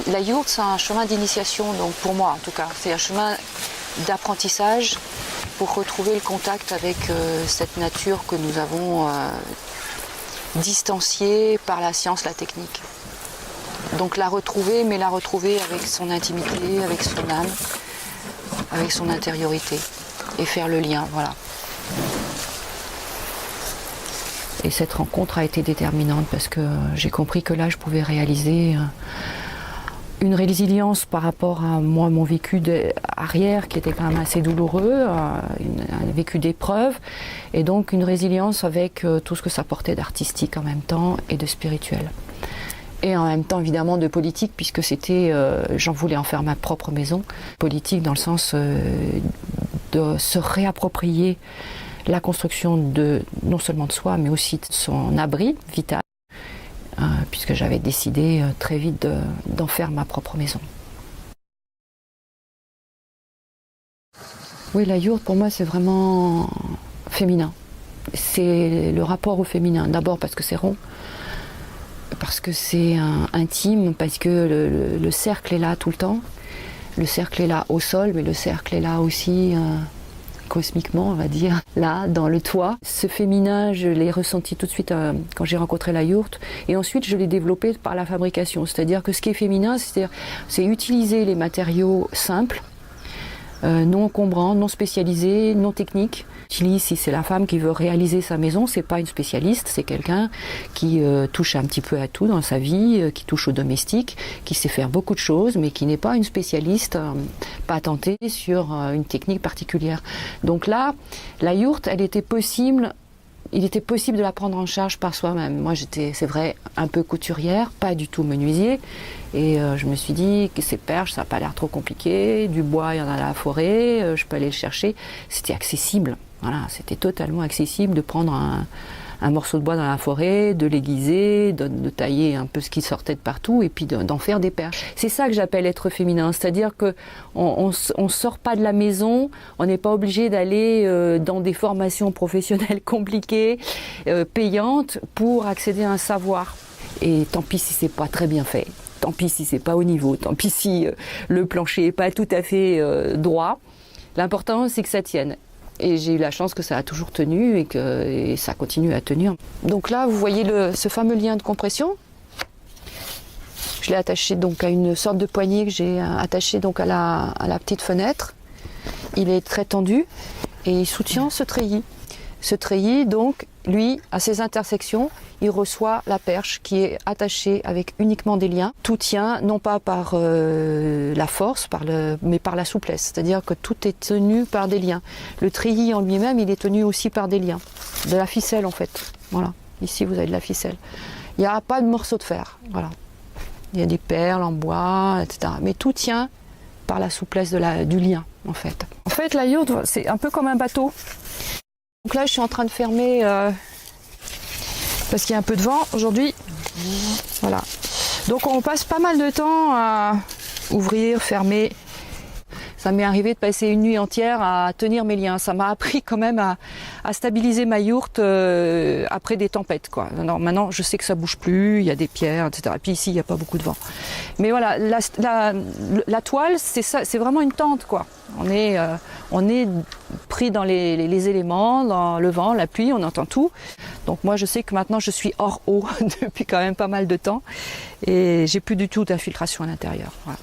La yourte, c'est un chemin d'initiation, donc pour moi en tout cas, c'est un chemin d'apprentissage pour retrouver le contact avec cette nature que nous avons distanciée par la science, la technique. Donc la retrouver, mais la retrouver avec son intimité, avec son âme, avec son intériorité, et faire le lien, voilà. Et cette rencontre a été déterminante parce que j'ai compris que là, je pouvais réaliser une résilience par rapport à moi, mon vécu arrière qui était quand même assez douloureux, un vécu d'épreuve, et donc une résilience avec tout ce que ça portait d'artistique en même temps et de spirituel. Et en même temps évidemment de politique, puisque c'était, j'en voulais en faire ma propre maison. Politique dans le sens de se réapproprier la construction non seulement de soi, mais aussi de son abri vital, puisque j'avais décidé très vite d'en faire ma propre maison. Oui, la yourte pour moi c'est vraiment féminin. C'est le rapport au féminin, d'abord parce que c'est rond, parce que c'est intime, parce que le cercle est là tout le temps. Le cercle est là au sol, mais le cercle est là aussi cosmiquement, on va dire, là, dans le toit. Ce féminin, je l'ai ressenti tout de suite quand j'ai rencontré la yourte, et ensuite je l'ai développé par la fabrication. C'est-à-dire que ce qui est féminin, c'est utiliser les matériaux simples, non encombrants, non spécialisés, non techniques. Si c'est la femme qui veut réaliser sa maison, c'est pas une spécialiste, c'est quelqu'un qui touche un petit peu à tout dans sa vie, qui touche au domestique, qui sait faire beaucoup de choses, mais qui n'est pas une spécialiste patentée sur une technique particulière. Donc là, la yourte, il était possible de la prendre en charge par soi-même. Moi, j'étais, c'est vrai, un peu couturière, pas du tout menuisier. Et je me suis dit que ces perches, ça n'a pas l'air trop compliqué. Du bois, il y en a à la forêt, je peux aller le chercher. C'était accessible. Voilà, c'était totalement accessible de prendre un morceau de bois dans la forêt, de l'aiguiser, de tailler un peu ce qui sortait de partout et puis d'en faire des perches. C'est ça que j'appelle être féminin, c'est-à-dire qu'on sort pas de la maison, on n'est pas obligé d'aller dans des formations professionnelles compliquées, payantes, pour accéder à un savoir. Et tant pis si c'est pas très bien fait, tant pis si c'est pas au niveau, tant pis si le plancher est pas tout à fait droit. L'important c'est que ça tienne. Et j'ai eu la chance que ça a toujours tenu et ça continue à tenir. Donc là, vous voyez ce fameux lien de compression. Je l'ai attaché donc à une sorte de poignée que j'ai attaché donc à la petite fenêtre. Il est très tendu et il soutient ce treillis. Ce treillis, donc, lui, à ses intersections, il reçoit la perche qui est attachée avec uniquement des liens. Tout tient, non pas par la force, mais par la souplesse. C'est-à-dire que tout est tenu par des liens. Le treillis en lui-même, il est tenu aussi par des liens. De la ficelle, en fait. Voilà. Ici, vous avez de la ficelle. Il n'y a pas de morceau de fer. Voilà. Il y a des perles en bois, etc. Mais tout tient par la souplesse du lien, en fait. En fait, la yourte, c'est un peu comme un bateau. Donc là, je suis en train de fermer parce qu'il y a un peu de vent aujourd'hui. Voilà. Donc on passe pas mal de temps à ouvrir, fermer. Ça m'est arrivé de passer une nuit entière à tenir mes liens. Ça m'a appris quand même à stabiliser ma yourte après des tempêtes, quoi. Alors, maintenant, je sais que ça bouge plus, il y a des pierres, etc. Et puis ici, il n'y a pas beaucoup de vent. Mais voilà, la toile, c'est ça, c'est vraiment une tente, quoi. On est pris dans les éléments, dans le vent, la pluie, on entend tout. Donc moi, je sais que maintenant, je suis hors eau depuis quand même pas mal de temps. Et j'ai plus du tout d'infiltration à l'intérieur. Voilà.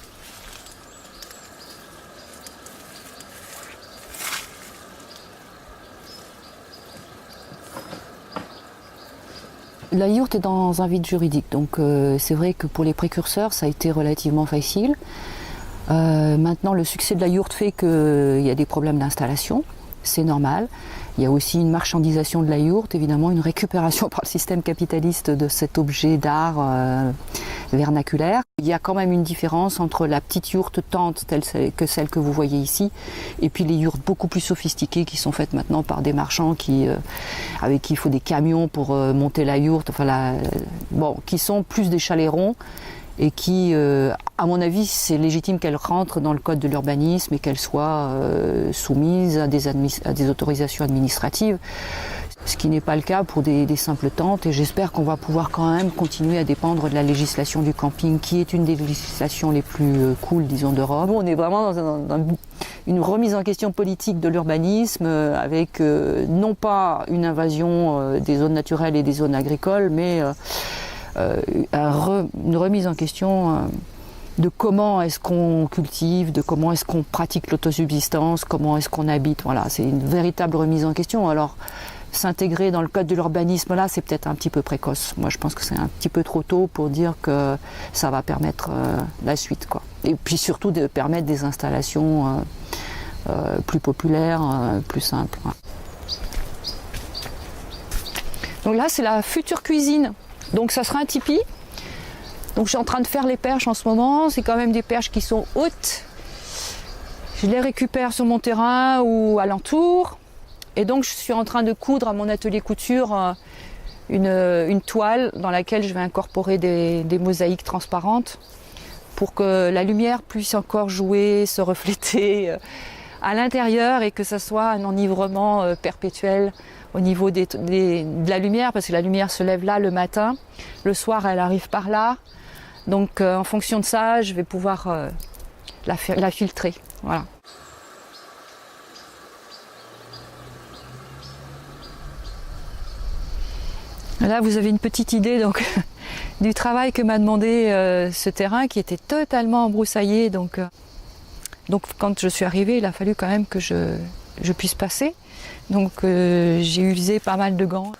La yourte est dans un vide juridique, donc c'est vrai que pour les précurseurs, ça a été relativement facile. Maintenant, le succès de la yourte fait qu'il y a des problèmes d'installation, c'est normal. Il y a aussi une marchandisation de la yourte, évidemment, une récupération par le système capitaliste de cet objet d'art vernaculaire. Il y a quand même une différence entre la petite yourte tente telle que celle que vous voyez ici, et puis les yourtes beaucoup plus sophistiquées qui sont faites maintenant par des marchands avec qui il faut des camions pour monter la yourte, enfin qui sont plus des chalets ronds et qui, à mon avis, c'est légitime qu'elles rentrent dans le code de l'urbanisme et qu'elles soient soumises à des autorisations administratives. Ce qui n'est pas le cas pour des simples tentes, et j'espère qu'on va pouvoir quand même continuer à dépendre de la législation du camping, qui est une des législations les plus cool, disons, d'Europe. On est vraiment dans une remise en question politique de l'urbanisme, avec non pas une invasion des zones naturelles et des zones agricoles, mais une remise en question de comment est-ce qu'on cultive, de comment est-ce qu'on pratique l'autosubsistance, comment est-ce qu'on habite. Voilà, c'est une véritable remise en question. Alors, s'intégrer dans le code de l'urbanisme, là, c'est peut-être un petit peu précoce. Moi, je pense que c'est un petit peu trop tôt pour dire que ça va permettre la suite, quoi. Et puis surtout de permettre des installations plus populaires, plus simples. Ouais. Donc là, c'est la future cuisine. Donc ça sera un tipi. Donc je suis en train de faire les perches en ce moment. C'est quand même des perches qui sont hautes. Je les récupère sur mon terrain ou alentour. Et donc je suis en train de coudre à mon atelier couture une toile dans laquelle je vais incorporer des mosaïques transparentes pour que la lumière puisse encore jouer, se refléter à l'intérieur et que ça soit un enivrement perpétuel au niveau de la lumière, parce que la lumière se lève là le matin, le soir elle arrive par là. Donc en fonction de ça, je vais pouvoir la filtrer. Voilà. Là, vous avez une petite idée donc, du travail que m'a demandé ce terrain qui était totalement embroussaillé. Donc quand je suis arrivée, il a fallu quand même que je puisse passer. Donc j'ai utilisé pas mal de gants.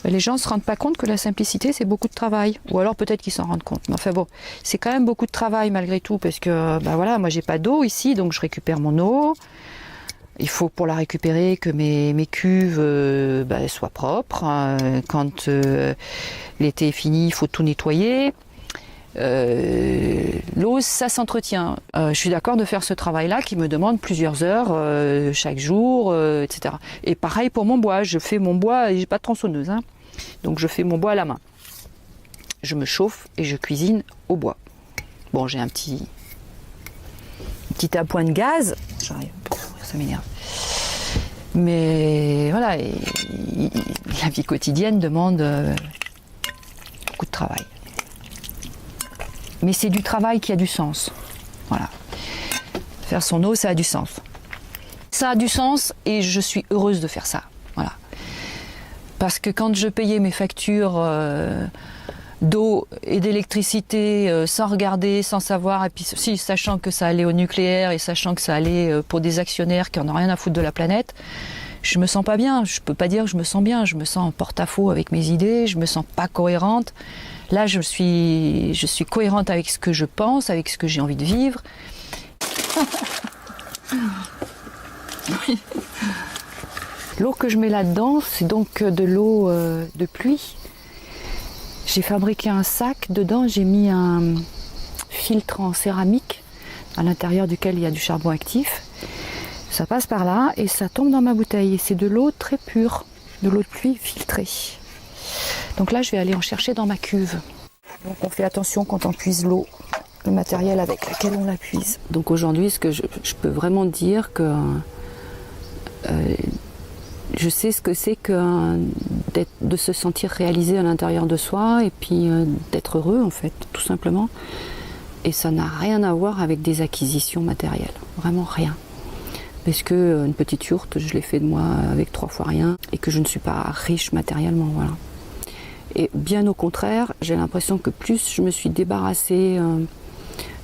Les gens ne se rendent pas compte que la simplicité, c'est beaucoup de travail. Ou alors peut-être qu'ils s'en rendent compte. Mais enfin bon, c'est quand même beaucoup de travail malgré tout. Parce que voilà, moi j'ai pas d'eau ici, donc je récupère mon eau. Il faut pour la récupérer que mes cuves soient propres. Quand l'été est fini, il faut tout nettoyer. L'eau, ça s'entretient. Je suis d'accord de faire ce travail-là qui me demande plusieurs heures chaque jour, etc. Et pareil pour mon bois. Je fais mon bois, et j'ai pas de tronçonneuse, hein. Donc je fais mon bois à la main. Je me chauffe et je cuisine au bois. Bon, j'ai un petit appoint de gaz. J'arrive, ça m'énerve. Mais voilà, la vie quotidienne demande beaucoup de travail. Mais c'est du travail qui a du sens. Voilà. Faire son eau, ça a du sens. Ça a du sens et je suis heureuse de faire ça. Voilà. Parce que quand je payais mes factures d'eau et d'électricité sans regarder, sans savoir, et puis si, sachant que ça allait au nucléaire et sachant que ça allait pour des actionnaires qui en ont rien à foutre de la planète, je me sens pas bien. Je peux pas dire que je me sens bien. Je me sens en porte-à-faux avec mes idées. Je me sens pas cohérente. Là, je suis cohérente avec ce que je pense, avec ce que j'ai envie de vivre. L'eau que je mets là-dedans, c'est donc de l'eau de pluie. J'ai fabriqué un sac. Dedans, j'ai mis un filtre en céramique à l'intérieur duquel il y a du charbon actif. Ça passe par là et ça tombe dans ma bouteille. Et c'est de l'eau très pure, de l'eau de pluie filtrée. Donc là, je vais aller en chercher dans ma cuve. Donc on fait attention quand on puise l'eau, le matériel avec lequel on la puise. Donc aujourd'hui, ce que je peux vraiment dire que je sais ce que c'est que de se sentir réalisé à l'intérieur de soi et puis d'être heureux en fait, tout simplement. Et ça n'a rien à voir avec des acquisitions matérielles, vraiment rien. Parce que une petite yourte, je l'ai fait de moi avec 3 fois rien et que je ne suis pas riche matériellement, voilà. Et bien au contraire, j'ai l'impression que plus je me suis débarrassée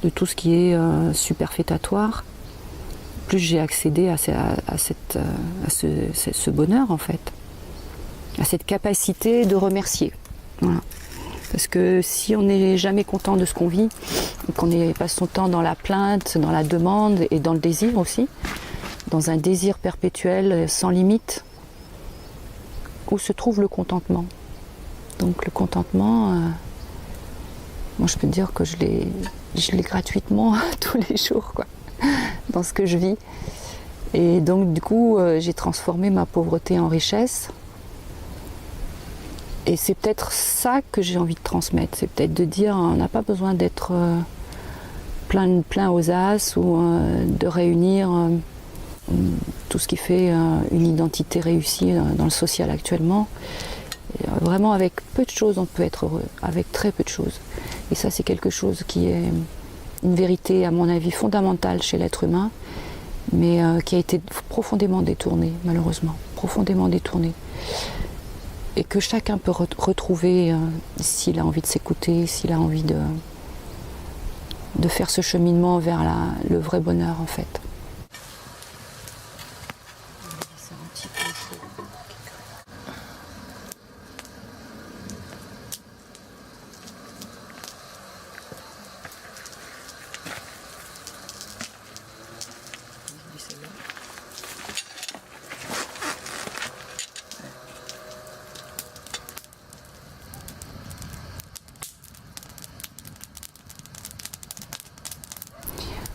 de tout ce qui est superfétatoire, plus j'ai accédé à ce bonheur en fait, à cette capacité de remercier. Voilà. Parce que si on n'est jamais content de ce qu'on vit, qu'on passe son temps dans la plainte, dans la demande et dans le désir aussi, dans un désir perpétuel sans limite, où se trouve le contentement? Donc le contentement, moi je peux te dire que je l'ai gratuitement tous les jours, quoi, dans ce que je vis. Et donc du coup, j'ai transformé ma pauvreté en richesse. Et c'est peut-être ça que j'ai envie de transmettre. C'est peut-être de dire, on n'a pas besoin d'être plein aux as ou de réunir tout ce qui fait une identité réussie dans le social actuellement. Et vraiment, avec peu de choses, on peut être heureux, avec très peu de choses. Et ça, c'est quelque chose qui est une vérité, à mon avis, fondamentale chez l'être humain, mais qui a été profondément détournée, malheureusement, profondément détournée. Et que chacun peut retrouver s'il a envie de s'écouter, s'il a envie de faire ce cheminement vers le vrai bonheur, en fait.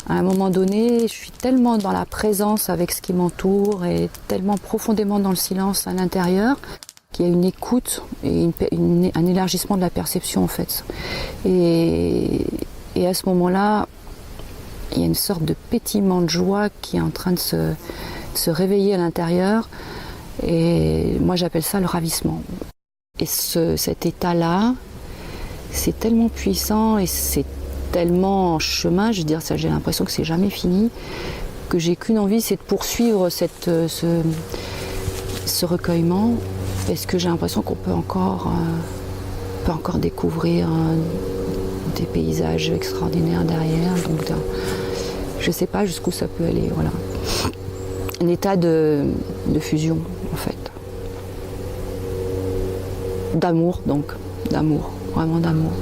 À un moment donné, je suis tellement dans la présence avec ce qui m'entoure et tellement profondément dans le silence à l'intérieur qu'il y a une écoute et un élargissement de la perception en fait. Et à ce moment-là, il y a une sorte de pétillement de joie qui est en train de se réveiller à l'intérieur. Et moi j'appelle ça le ravissement. Et cet état-là, c'est tellement puissant et c'est tellement en chemin, je veux dire, ça, j'ai l'impression que c'est jamais fini, que j'ai qu'une envie, c'est de poursuivre ce recueillement, parce que j'ai l'impression qu'on peut encore découvrir des paysages extraordinaires derrière. Donc, je ne sais pas jusqu'où ça peut aller. Voilà. Un état de fusion, en fait. D'amour, donc. D'amour, vraiment d'amour.